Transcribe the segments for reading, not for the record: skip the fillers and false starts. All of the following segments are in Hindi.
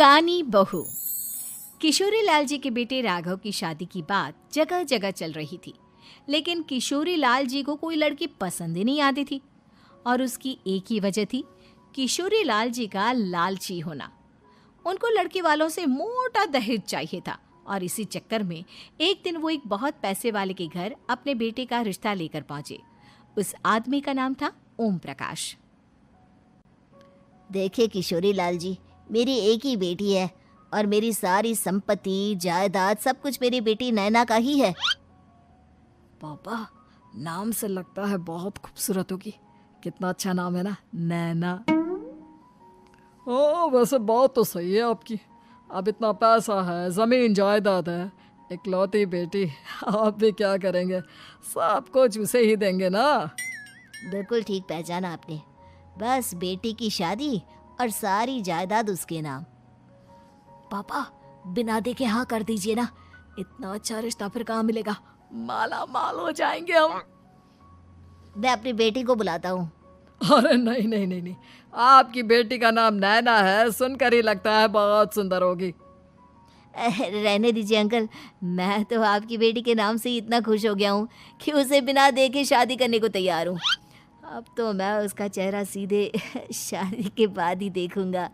कानी बहू। किशोरी लाल जी के बेटे राघव की शादी की बात जगह जगह चल रही थी, लेकिन किशोरी लाल जी को कोई लड़की पसंद ही नहीं आती थी। और उसकी एक ही वजह थी, किशोरी लाल जी का लालची होना। उनको लड़की वालों से मोटा दहेज चाहिए था और इसी चक्कर में एक दिन वो एक बहुत पैसे वाले के घर अपने बेटे का रिश्ता लेकर पहुंचे। उस आदमी का नाम था ओम प्रकाश। देखिए किशोरी लाल जी, मेरी एक ही बेटी है और मेरी सारी संपत्ति जायदाद सब कुछ मेरी बेटी नैना का ही है। पापा, नाम से लगता है बहुत खूबसूरत होगी। कितना अच्छा नाम है ना, नैना। ओ, वैसे बात तो सही है आपकी। अब इतना पैसा है, जमीन जायदाद है, इकलौती बेटी, आप भी क्या करेंगे? सब कुछ उसे ही देंगे ना। बिल्कुल ठीक पहचाना आपने। बस बेटी की शादी और सारी जायदाद उसके नाम। पापा, बिना देखे हाँ कर दीजिए ना। इतना अच्छा रिश्ता फिर कहाँ मिलेगा? माला माल हो जाएंगे हम। मैं अपनी बेटी को बुलाता हूँ। अरे नहीं नहीं नहीं नहीं, आपकी बेटी का नाम नैना है, सुनकर ही लगता है बहुत सुंदर होगी। रहने दीजिए अंकल, मैं तो आपकी बेटी के नाम से ही इतना खुश हो गया हूँ कि उसे बिना देखे शादी करने को तैयार हूँ। अब तो मैं उसका चेहरा सीधे शादी के बाद ही देखूंगा।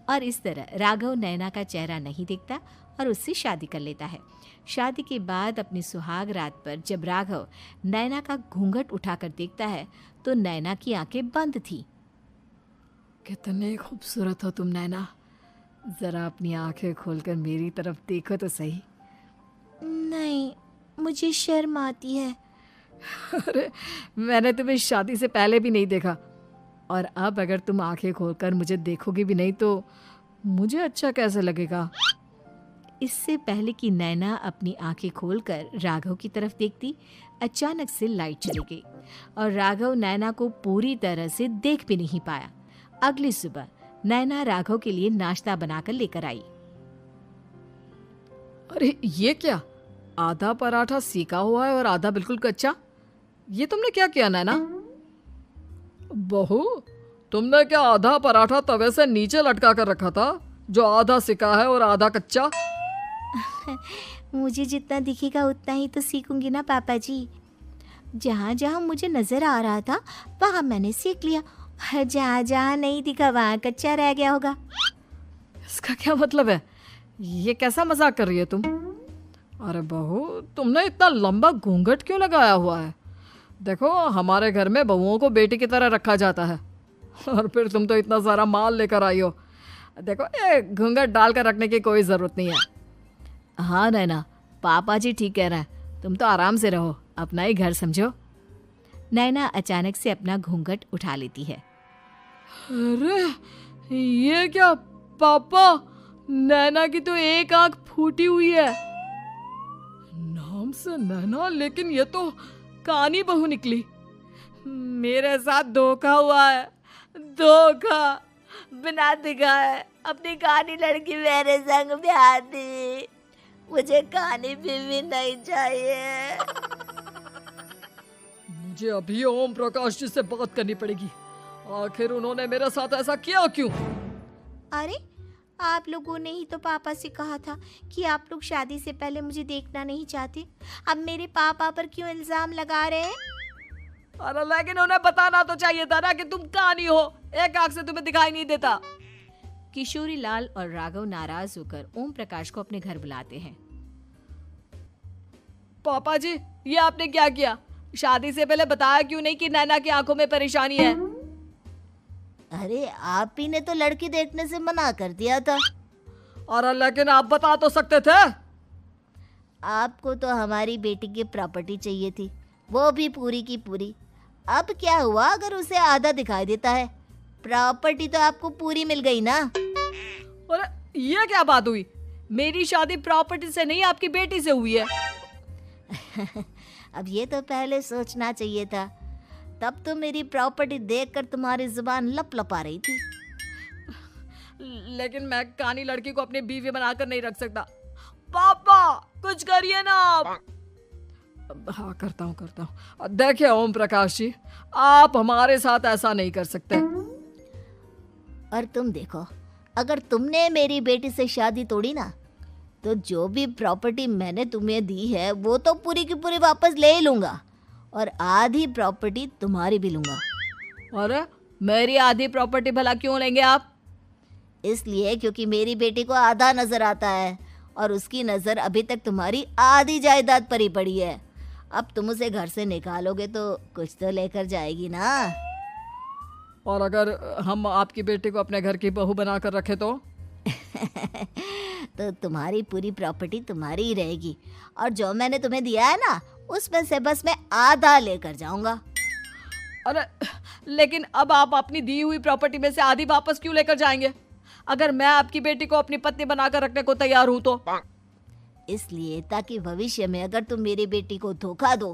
और इस तरह राघव नैना का चेहरा नहीं देखता और उससे शादी कर लेता है। शादी के बाद अपनी सुहाग रात पर जब राघव नैना का घूंघट उठाकर देखता है तो नैना की आंखें बंद थी। कितने खूबसूरत हो तुम नैना, जरा अपनी आंखें खोलकर मेरी तरफ देखो तो सही। नहीं, मुझे शर्म आती है। अरे, मैंने तुम्हें शादी से पहले भी नहीं देखा, और अब अगर तुम आंखें खोलकर मुझे देखोगी भी नहीं तो मुझे अच्छा कैसे लगेगा? इससे पहले कि नैना अपनी आंखें खोलकर राघव की तरफ देखती, अचानक से लाइट चली गई और राघव नैना को पूरी तरह से देख भी नहीं पाया। अगली सुबह नैना राघव के लिए नाश्ता बनाकर लेकर आई। अरे ये क्या, आधा पराठा सेका हुआ है और आधा बिल्कुल कच्चा। ये तुमने क्या किया नैना? बहू, तुमने क्या आधा पराठा तवे से नीचे लटका कर रखा था, जो आधा सेका है और आधा कच्चा? मुझे जितना दिखेगा उतना ही तो सीखूंगी ना पापा जी। जहाँ जहाँ मुझे नजर आ रहा था वहाँ मैंने सीख लिया, जहाँ जहाँ नहीं दिखा वहाँ कच्चा रह गया होगा। इसका क्या मतलब है? ये कैसा मजाक कर रही है तुम? अरे बहू, तुमने इतना लंबा घूंघट क्यों लगाया हुआ है? देखो, हमारे घर में बहुओं को बेटी की तरह रखा जाता है, और फिर तुम तो इतना सारा माल लेकर आई हो। देखो, ये घूंघट डालकर रखने की कोई ज़रूरत नहीं है। हाँ नैना, पापा जी ठीक कह रहे हैं, तुम तो आराम से रहो, अपना ही घर समझो। नैना अचानक से अपना घूंघट उठा लेती है। अरे ये क्या पापा, नैना की तो एक आंख फूटी हुई है। नाम से नैना, लेकिन ये तो कानी बहू निकली। मेरे साथ धोखा हुआ है, धोखा। बिना दिखाए अपनी कानी लड़की मेरे संग ब्याह दी। मुझे कानी बीवी नहीं चाहिए। मुझे अभी ओम प्रकाश जी से बात करनी पड़ेगी। आखिर उन्होंने मेरे साथ ऐसा किया क्यों? अरे, आप लोगों ने ही तो पापा से कहा था कि आप लोग शादी से पहले मुझे देखना नहीं चाहते। अब मेरे पापा पर क्यों इल्जाम लगा रहे हैं? अरे लेकिन उन्हें बताना तो चाहिए था ना कि तुम कानी हो, एक आंख से तुम्हें दिखाई नहीं देता। किशोरी लाल और राघव नाराज होकर ओम प्रकाश को अपने घर बुलाते हैं। पापा जी, ये आपने क्या किया? शादी से पहले बताया क्यों नहीं कि नैना की आंखों में परेशानी है? अरे, आप ही ने तो लड़की देखने से मना कर दिया था। और लेकिन आप बता तो सकते थे। आपको तो हमारी बेटी की प्रॉपर्टी चाहिए थी, वो भी पूरी की पूरी। अब क्या हुआ अगर उसे आधा दिखाई देता है? प्रॉपर्टी तो आपको पूरी मिल गई ना। अरे ये क्या बात हुई? मेरी शादी प्रॉपर्टी से नहीं, आपकी बेटी से हुई है। अब ये तो पहले सोचना चाहिए था, तब तो मेरी प्रॉपर्टी देखकर तुम्हारी जुबान लप लपा रही थी। लेकिन मैं कानी लड़की को अपनी बीवी बनाकर नहीं रख सकता। पापा, कुछ करिए ना आप। हाँ, करता हूँ। देखिए ओम प्रकाश जी, आप हमारे साथ ऐसा नहीं कर सकते। और तुम देखो, अगर तुमने मेरी बेटी से शादी तोड़ी ना, तो जो भी प्रॉपर्टी मैंने तुम्हें दी है वो तो पूरी की पूरी वापस ले ही लूँगा, और आधी प्रॉपर्टी तुम्हारी भी लूँगा। अरे मेरी आधी प्रॉपर्टी भला क्यों लेंगे आप? इसलिए क्योंकि मेरी बेटी को आधा नज़र आता है और उसकी नज़र अभी तक तुम्हारी आधी जायदाद पर ही पड़ी है। अब तुम उसे घर से निकालोगे तो कुछ तो लेकर जाएगी ना। और अगर हम आपकी बेटी को अपने घर की बहू बनाकर रखे तो? तो तुम्हारी पूरी प्रॉपर्टी तुम्हारी ही रहेगी, और जो मैंने तुम्हें दिया है ना, उसमें से बस मैं आधा लेकर जाऊंगा। अरे लेकिन अब आप अपनी दी हुई प्रॉपर्टी में से आधी वापस क्यों लेकर जाएंगे? अगर मैं आपकी बेटी को अपनी पत्नी बनाकर रखने को तैयार हूं तो? इसलिए ताकि भविष्य में अगर तुम मेरी बेटी को धोखा दो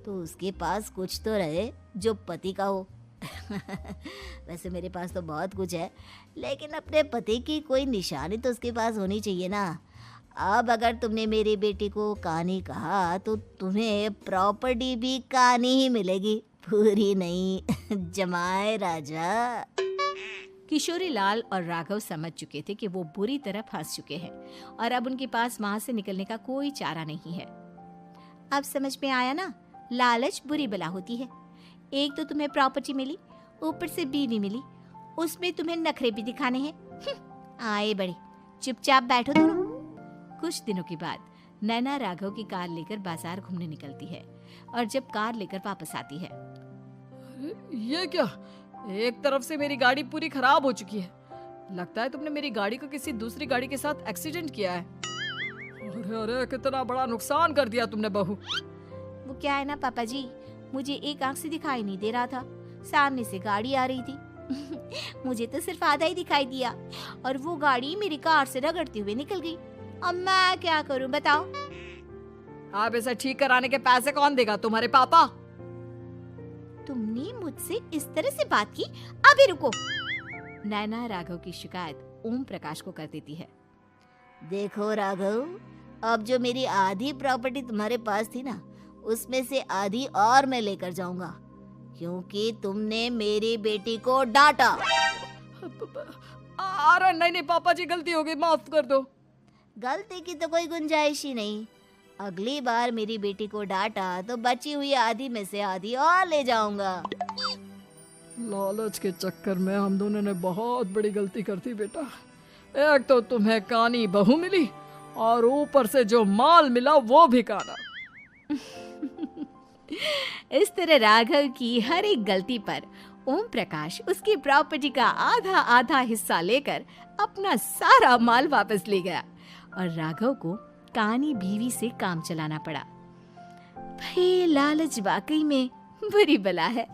तो उसके पास कुछ तो रहे जो पति का हो। वैसे मेरे पास तो बहुत कुछ है, लेकिन अपने पति की कोई निशानी तो उसके पास होनी चाहिए ना। अब अगर तुमने मेरी बेटी को कहानी कहा तो तुम्हें प्रॉपर्टी भी कहानी ही मिलेगी, पूरी नहीं। जमाए राजा। किशोरी लाल और राघव समझ चुके थे कि वो बुरी तरह फंस चुके हैं और अब उनके पास वहां से निकलने का कोई चारा नहीं है। अब समझ में आया ना, लालच बुरी बला होती है। एक तो तुम्हें प्रॉपर्टी मिली, ऊपर से बीवी मिली, उसमें तुम्हें नखरे भी दिखाने हैं। आए बड़े, चुपचाप बैठो दोनों। कुछ दिनों के बाद नैना राघव की कार लेकर बाजार घूमने निकलती है और जब कार लेकर वापस आती है, ये क्या? एक तरफ से मेरी गाड़ी पूरी खराब हो चुकी है। लगता है तुमने मेरी गाड़ी को किसी दूसरी गाड़ी के साथ एक्सीडेंट किया है। अरे अरे कितना बड़ा नुकसान कर दिया तुमने बहू। वो क्या है ना पापा जी, मुझे एक आंख से दिखाई नहीं दे रहा था, सामने से गाड़ी आ रही थी। मुझे तो सिर्फ आधा ही दिखाई दिया और वो गाड़ी मेरी कार से रगड़ते हुए निकल गई। अब मैं क्या करूं बताओ? आप इसे ठीक कराने के पैसे कौन देगा? तुम्हारे पापा। तुमने मुझसे इस तरह से बात की? अभी रुको। नैना राघव की शिकायत ओम प्रकाश को कर देती है। देखो राघव, अब जो मेरी आधी प्रॉपर्टी तुम्हारे पास थी ना, उसमें से आधी और मैं लेकर जाऊंगा, क्योंकि तुमने मेरी बेटी को डांटा। अरे नहीं नहीं पापा जी, गलती हो गई, माफ कर दो। गलती की तो कोई गुंजाइश ही नहीं। अगली बार मेरी बेटी को डांटा तो बची हुई आधी में से आधी और ले जाऊंगा। लालच के चक्कर में हम दोनों ने बहुत बड़ी गलती कर दी बेटा। एक तो तुम्हें कानी बहू मिली और ऊपर से जो माल मिला वो भी काना। इस तरह राघव की हर एक गलती पर ओम प्रकाश उसकी प्रॉपर्टी का आधा आधा हिस्सा लेकर अपना सारा माल वापस ले गया और राघव को कानी बीवी से काम चलाना पड़ा। भाई लालच वाकई में बुरी बला है।